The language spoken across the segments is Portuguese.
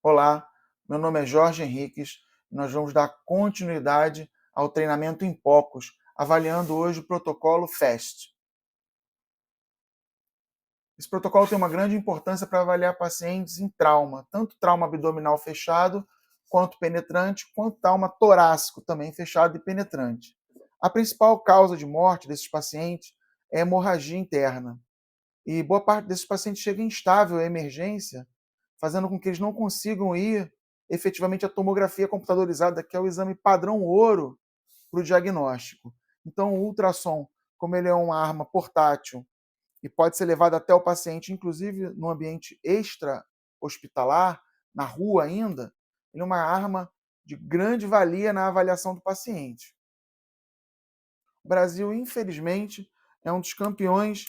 Olá, meu nome é Jorge Henriques e nós vamos dar continuidade ao treinamento em POCUS, avaliando hoje o protocolo FAST. Esse protocolo tem uma grande importância para avaliar pacientes em trauma, tanto trauma abdominal fechado, quanto penetrante, quanto trauma torácico também fechado e penetrante. A principal causa de morte desses pacientes é hemorragia interna. E boa parte desses pacientes chega instável à emergência, fazendo com que eles não consigam ir efetivamente à tomografia computadorizada, que é o exame padrão ouro para o diagnóstico. Então, o ultrassom, como ele é uma arma portátil e pode ser levado até o paciente, inclusive no ambiente extra-hospitalar, na rua ainda, ele é uma arma de grande valia na avaliação do paciente. O Brasil, infelizmente, é um dos campeões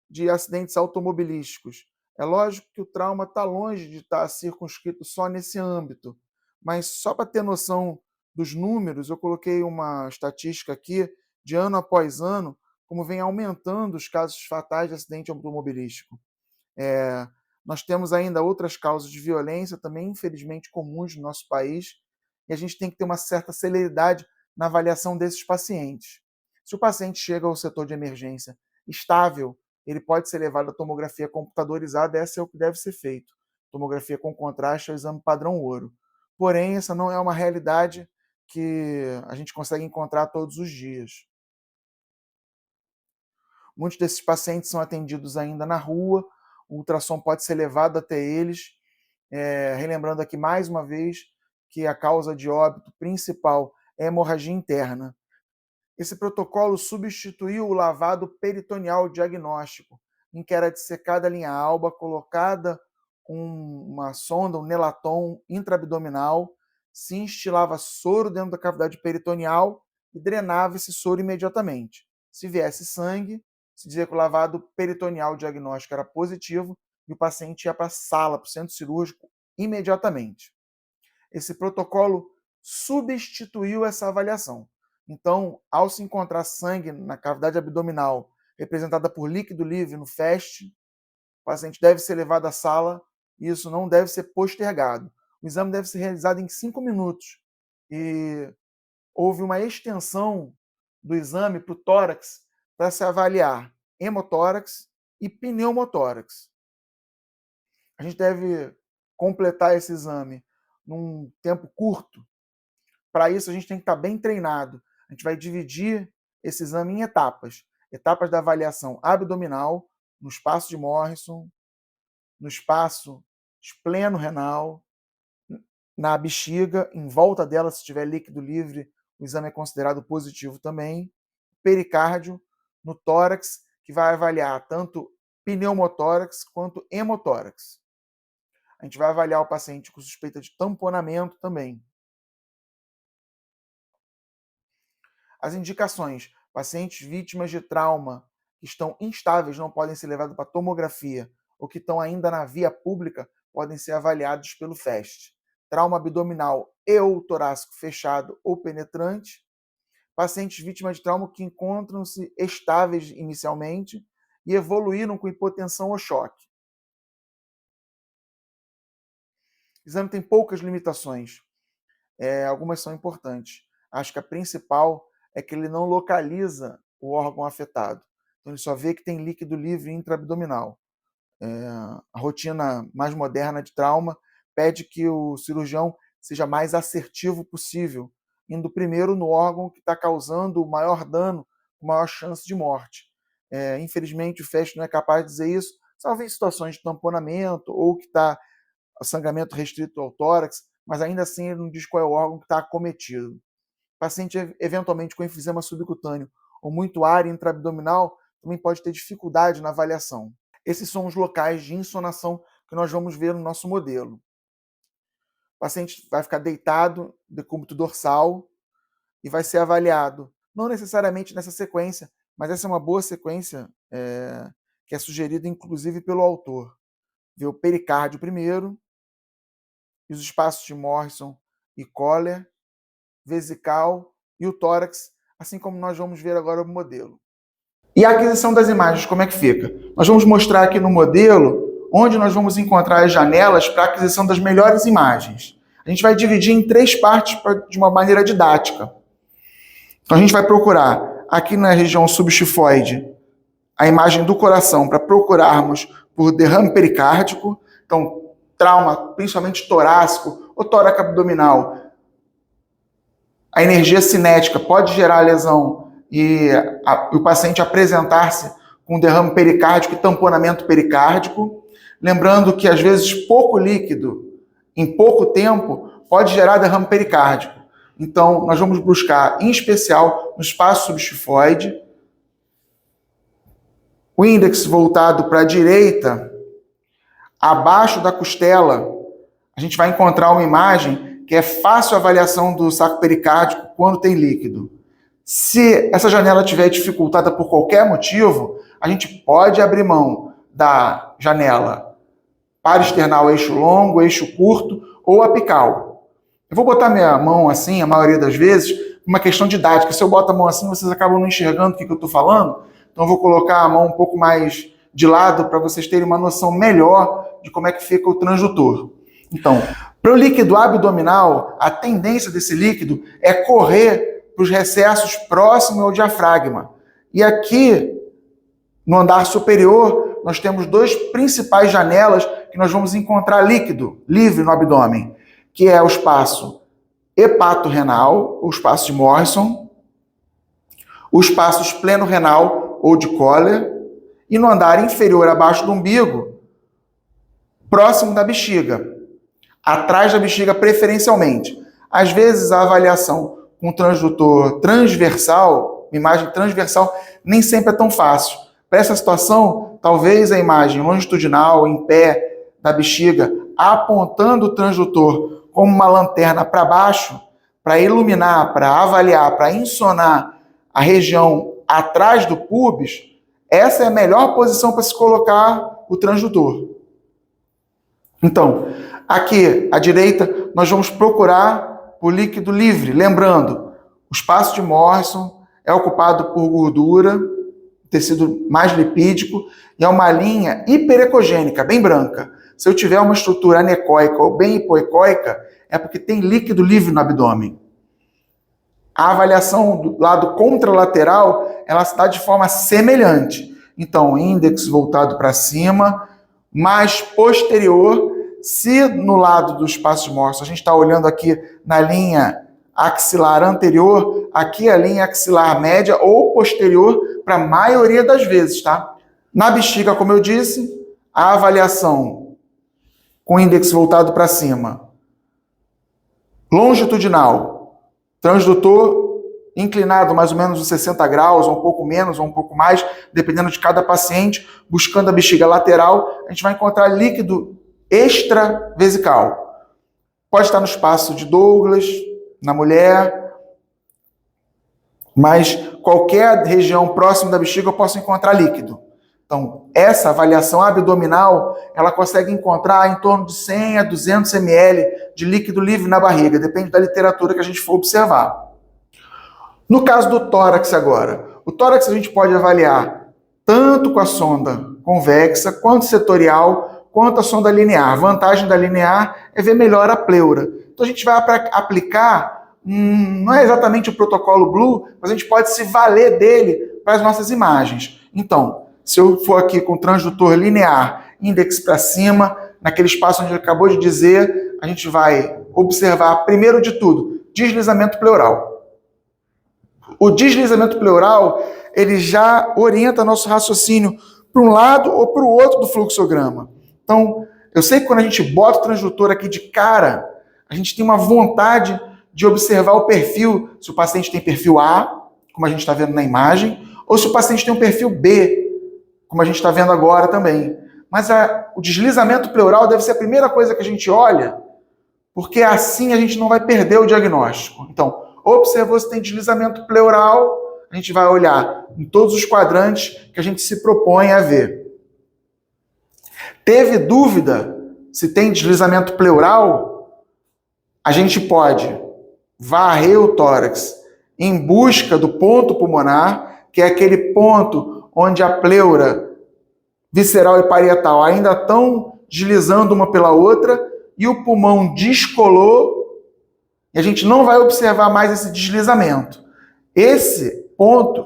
de acidentes automobilísticos. É lógico que o trauma está longe de estar circunscrito só nesse âmbito, mas só para ter noção dos números, eu coloquei uma estatística aqui de ano após ano, como vem aumentando os casos fatais de acidente automobilístico. Nós temos ainda outras causas de violência também, infelizmente, comuns no nosso país, e a gente tem que ter uma certa celeridade na avaliação desses pacientes. Se o paciente chega ao setor de emergência estável, ele pode ser levado à tomografia computadorizada, essa é o que deve ser feito. Tomografia com contraste é o exame padrão ouro. Porém, essa não é uma realidade que a gente consegue encontrar todos os dias. Muitos desses pacientes são atendidos ainda na rua, o ultrassom pode ser levado até eles, relembrando aqui mais uma vez que a causa de óbito principal é hemorragia interna. Esse protocolo substituiu o lavado peritoneal diagnóstico, em que era dissecada a linha alba, colocada uma sonda, um nelaton intraabdominal, se instilava soro dentro da cavidade peritoneal e drenava esse soro imediatamente. Se viesse sangue, se dizia que o lavado peritoneal diagnóstico era positivo e o paciente ia para a sala, para o centro cirúrgico, imediatamente. Esse protocolo substituiu essa avaliação. Então, ao se encontrar sangue na cavidade abdominal, representada por líquido livre no FAST, o paciente deve ser levado à sala e isso não deve ser postergado. O exame deve ser realizado em 5 minutos. E houve uma extensão do exame para o tórax para se avaliar hemotórax e pneumotórax. A gente deve completar esse exame num tempo curto. Para isso, a gente tem que estar bem treinado. A gente vai dividir esse exame em etapas. Etapas da avaliação abdominal, no espaço de Morrison, no espaço espleno-renal, na bexiga, em volta dela, se tiver líquido livre, o exame é considerado positivo também. Pericárdio, no tórax, que vai avaliar tanto pneumotórax quanto hemotórax. A gente vai avaliar o paciente com suspeita de tamponamento também. As indicações: pacientes vítimas de trauma que estão instáveis não podem ser levados para tomografia ou que estão ainda na via pública podem ser avaliados pelo FAST. Trauma abdominal e ou torácico fechado ou penetrante. Pacientes vítimas de trauma que encontram-se estáveis inicialmente e evoluíram com hipotensão ou choque. O exame tem poucas limitações. Algumas são importantes. Acho que a principal é que ele não localiza o órgão afetado. Então, ele só vê que tem líquido livre intraabdominal. A rotina mais moderna de trauma pede que o cirurgião seja mais assertivo possível, indo primeiro no órgão que está causando o maior dano, com maior chance de morte. Infelizmente, o FAST não é capaz de dizer isso, salvo em situações de tamponamento ou que está sangramento restrito ao tórax, mas ainda assim ele não diz qual é o órgão que está acometido. Paciente eventualmente com enfisema subcutâneo ou muito área intraabdominal também pode ter dificuldade na avaliação. Esses são os locais de insonação que nós vamos ver no nosso modelo. O paciente vai ficar deitado, decúbito dorsal, e vai ser avaliado, não necessariamente nessa sequência, mas essa é uma boa sequência que é sugerida inclusive pelo autor. Ver o pericárdio primeiro, e os espaços de Morrison e Kohler, vesical e o tórax, assim como nós vamos ver agora o modelo. E a aquisição das imagens, como é que fica? Nós vamos mostrar aqui no modelo onde nós vamos encontrar as janelas para a aquisição das melhores imagens. A gente vai dividir em 3 partes de uma maneira didática. Então a gente vai procurar aqui na região subxifoide a imagem do coração para procurarmos por derrame pericárdico, então trauma principalmente torácico ou tórax abdominal. A energia cinética pode gerar lesão e o paciente apresentar-se com derrame pericárdico e tamponamento pericárdico. Lembrando que, às vezes, pouco líquido em pouco tempo pode gerar derrame pericárdico. Então, nós vamos buscar, em especial, no espaço subxifoide, o índex voltado para a direita, abaixo da costela, a gente vai encontrar uma imagem que é fácil avaliação do saco pericárdico quando tem líquido. Se essa janela estiver dificultada por qualquer motivo, a gente pode abrir mão da janela paraesternal eixo longo, eixo curto ou apical. Eu vou botar minha mão assim, a maioria das vezes, uma questão didática. Se eu boto a mão assim, vocês acabam não enxergando o que eu estou falando. Então eu vou colocar a mão um pouco mais de lado para vocês terem uma noção melhor de como é que fica o transdutor. Então, para o líquido abdominal, a tendência desse líquido é correr para os recessos próximos ao diafragma. E aqui, no andar superior, nós temos 2 principais janelas que nós vamos encontrar líquido livre no abdômen, que é o espaço hepato-renal, o espaço de Morrison, o espaço espleno-renal ou de Kohler, e no andar inferior, abaixo do umbigo, próximo da bexiga, atrás da bexiga preferencialmente. Às vezes a avaliação com transdutor transversal, imagem transversal, nem sempre é tão fácil. Para essa situação, talvez a imagem longitudinal, em pé, da bexiga, apontando o transdutor como uma lanterna para baixo, para iluminar, para avaliar, para insonar a região atrás do pubis, essa é a melhor posição para se colocar o transdutor. Então, aqui à direita, nós vamos procurar por líquido livre. Lembrando, o espaço de Morrison é ocupado por gordura, tecido mais lipídico, e é uma linha hiperecogênica, bem branca. Se eu tiver uma estrutura anecoica ou bem hipoecóica, é porque tem líquido livre no abdômen. A avaliação do lado contralateral, ela se dá de forma semelhante. Então, índex voltado para cima, mais posterior. Se no lado do espaço de Morrison a gente está olhando aqui na linha axilar anterior, aqui a linha axilar média ou posterior para a maioria das vezes, tá? Na bexiga, como eu disse, a avaliação com índex voltado para cima. Longitudinal, transdutor inclinado mais ou menos uns 60 graus, ou um pouco menos, ou um pouco mais, dependendo de cada paciente, buscando a bexiga lateral, a gente vai encontrar líquido extravesical. Pode estar no espaço de Douglas, na mulher, mas qualquer região próxima da bexiga eu posso encontrar líquido. Então, essa avaliação abdominal, ela consegue encontrar em torno de 100 a 200 ml de líquido livre na barriga, depende da literatura que a gente for observar. No caso do tórax agora, o tórax a gente pode avaliar tanto com a sonda convexa, quanto setorial, quanto a sonda linear. A vantagem da linear é ver melhor a pleura. Então a gente vai aplicar, não é exatamente o protocolo Blue, mas a gente pode se valer dele para as nossas imagens. Então, se eu for aqui com o transdutor linear, índex para cima, naquele espaço onde ele acabou de dizer, a gente vai observar, primeiro de tudo, deslizamento pleural. O deslizamento pleural, ele já orienta nosso raciocínio para um lado ou para o outro do fluxograma. Então, eu sei que quando a gente bota o transdutor aqui de cara, a gente tem uma vontade de observar o perfil, se o paciente tem perfil A, como a gente está vendo na imagem, ou se o paciente tem um perfil B, como a gente está vendo agora também. Mas o deslizamento pleural deve ser a primeira coisa que a gente olha, porque assim a gente não vai perder o diagnóstico. Então, observou se tem deslizamento pleural, a gente vai olhar em todos os quadrantes que a gente se propõe a ver. Teve dúvida se tem deslizamento pleural? A gente pode varrer o tórax em busca do ponto pulmonar, que é aquele ponto onde a pleura visceral e parietal ainda estão deslizando uma pela outra, e o pulmão descolou, e a gente não vai observar mais esse deslizamento. Esse ponto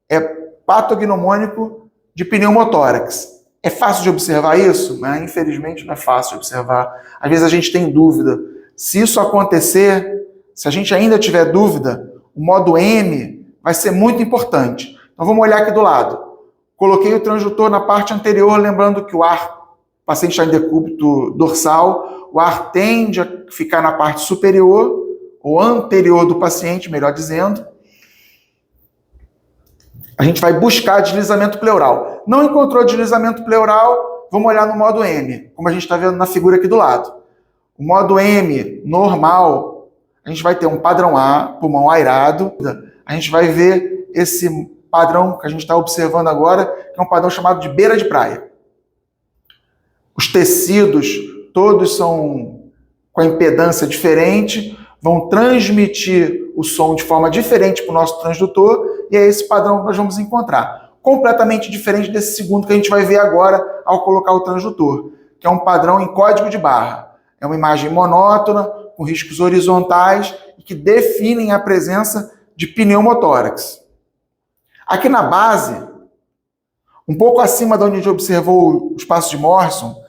é patognomônico de pneumotórax. É fácil de observar isso? Né? Infelizmente não é fácil de observar. Às vezes a gente tem dúvida. Se isso acontecer, se a gente ainda tiver dúvida, o modo M vai ser muito importante. Então vamos olhar aqui do lado. Coloquei o transdutor na parte anterior, lembrando que o paciente está em decúbito dorsal, o ar tende a ficar na parte superior, ou anterior do paciente, melhor dizendo. A gente vai buscar deslizamento pleural. Não encontrou deslizamento pleural, vamos olhar no modo M, como a gente está vendo na figura aqui do lado. O modo M normal, a gente vai ter um padrão A, pulmão airado. A gente vai ver esse padrão que a gente está observando agora, que é um padrão chamado de beira de praia. Os tecidos todos são com a impedância diferente, vão transmitir o som de forma diferente para o nosso transdutor, e é esse padrão que nós vamos encontrar. Completamente diferente desse segundo que a gente vai ver agora ao colocar o transdutor, que é um padrão em código de barra. É uma imagem monótona, com riscos horizontais, e que definem a presença de pneumotórax. Aqui na base, um pouco acima de onde a gente observou o espaço de Morrison,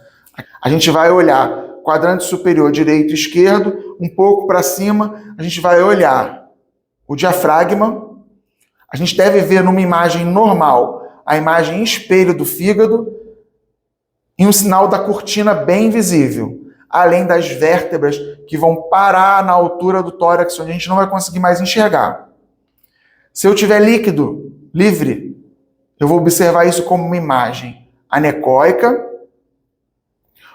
a gente vai olhar quadrante superior direito e esquerdo, um pouco para cima, a gente vai olhar o diafragma. A gente deve ver numa imagem normal a imagem em espelho do fígado e um sinal da cortina bem visível, além das vértebras que vão parar na altura do tórax, onde a gente não vai conseguir mais enxergar. Se eu tiver líquido livre, eu vou observar isso como uma imagem anecoica,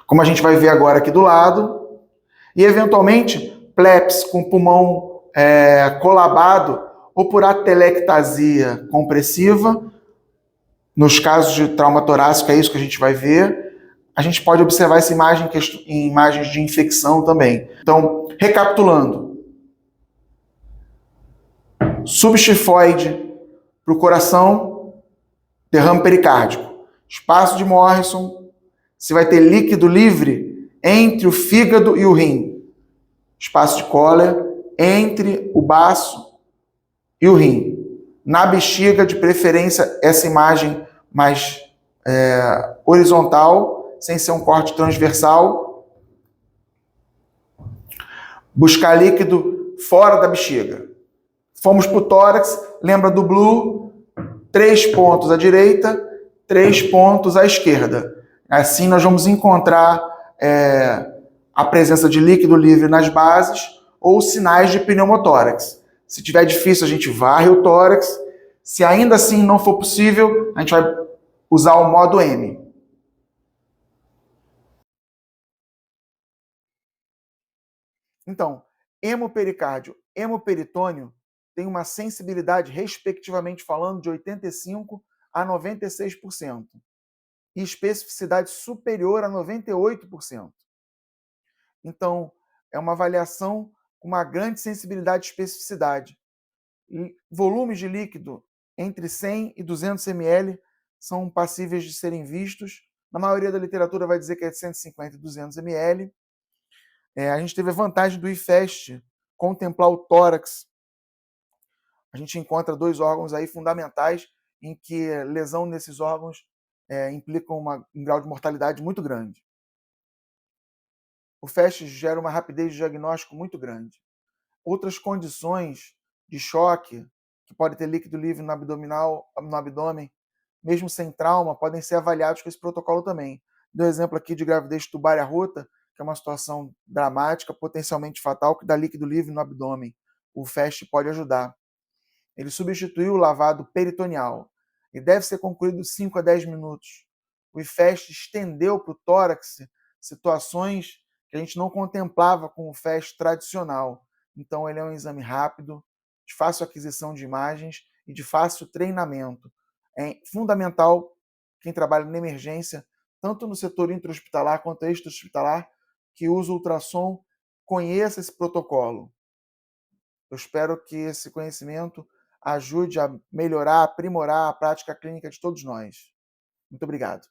como a gente vai ver agora aqui do lado, e eventualmente pleps com pulmão colabado ou por atelectasia compressiva. Nos casos de trauma torácico é isso que a gente vai ver. A gente pode observar essa imagem em imagens de infecção também. Então, recapitulando. Subestifoide para o coração, derrame pericárdico. Espaço de Morrison, você vai ter líquido livre entre o fígado e o rim. Espaço de Kohler entre o baço e o rim. Na bexiga, de preferência, essa imagem mais horizontal, sem ser um corte transversal. Buscar líquido fora da bexiga. Fomos para o tórax, lembra do blue? 3 pontos à direita, 3 pontos à esquerda. Assim nós vamos encontrar a presença de líquido livre nas bases ou sinais de pneumotórax. Se tiver difícil, a gente varre o tórax. Se ainda assim não for possível, a gente vai usar o modo M. Então, hemopericárdio, hemoperitônio tem uma sensibilidade, respectivamente falando, de 85% a 96%. E especificidade superior a 98%. Então, é uma avaliação com uma grande sensibilidade e especificidade. Volumes de líquido entre 100 e 200 ml são passíveis de serem vistos. Na maioria da literatura vai dizer que é de 150 e 200 ml. A gente teve a vantagem do IFEST contemplar o tórax. A gente encontra 2 órgãos aí fundamentais em que lesão nesses órgãos implica um grau de mortalidade muito grande. O FAST gera uma rapidez de diagnóstico muito grande. Outras condições de choque, que pode ter líquido livre no abdômen, mesmo sem trauma, podem ser avaliados com esse protocolo também. Dou exemplo aqui de gravidez tubária rota, que é uma situação dramática, potencialmente fatal, que dá líquido livre no abdômen. O FAST pode ajudar. Ele substituiu o lavado peritoneal e deve ser concluído 5 a 10 minutos. O IFEST estendeu para o tórax situações que a gente não contemplava com o FAST tradicional. Então, ele é um exame rápido, de fácil aquisição de imagens e de fácil treinamento. É fundamental quem trabalha na emergência, tanto no setor intra-hospitalar quanto extra-hospitalar, que usa ultrassom, conheça esse protocolo. Eu espero que esse conhecimento ajude a melhorar, aprimorar a prática clínica de todos nós. Muito obrigado.